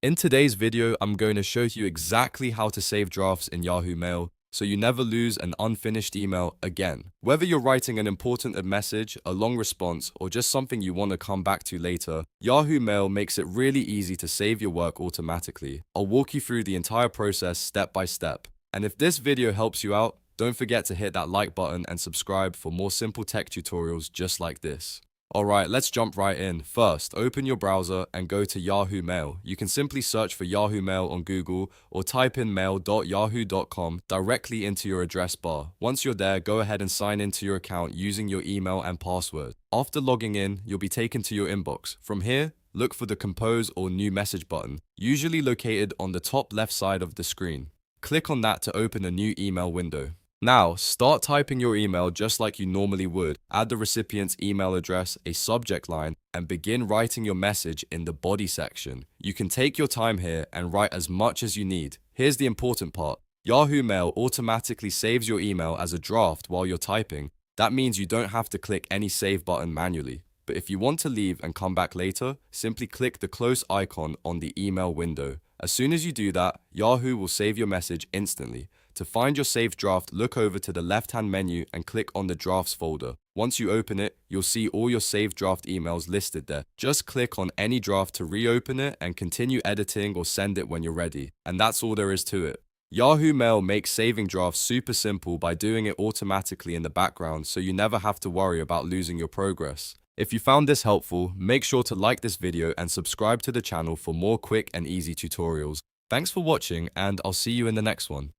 In today's video, I'm going to show you exactly how to save drafts in Yahoo Mail so you never lose an unfinished email again. Whether you're writing an important message, a long response, or just something you want to come back to later, Yahoo Mail makes it really easy to save your work automatically. I'll walk you through the entire process step by step. And if this video helps you out, don't forget to hit that like button and subscribe for more simple tech tutorials just like this. Alright, let's jump right in. First, open your browser and go to Yahoo Mail. You can simply search for Yahoo Mail on Google or type in mail.yahoo.com directly into your address bar. Once you're there, go ahead and sign into your account using your email and password. After logging in, you'll be taken to your inbox. From here, look for the Compose or New Message button, usually located on the top left side of the screen. Click on that to open a new email window. Now, start typing your email just like you normally would. Add the recipient's email address, a subject line, and begin writing your message in the body section. You can take your time here and write as much as you need. Here's the important part. Yahoo Mail automatically saves your email as a draft while you're typing. That means you don't have to click any save button manually. But if you want to leave and come back later, simply click the close icon on the email window. As soon as you do that, Yahoo will save your message instantly. To find your saved draft, look over to the left-hand menu and click on the Drafts folder. Once you open it, you'll see all your saved draft emails listed there. Just click on any draft to reopen it and continue editing or send it when you're ready. And that's all there is to it. Yahoo Mail makes saving drafts super simple by doing it automatically in the background, so you never have to worry about losing your progress. If you found this helpful, make sure to like this video and subscribe to the channel for more quick and easy tutorials. Thanks for watching, and I'll see you in the next one.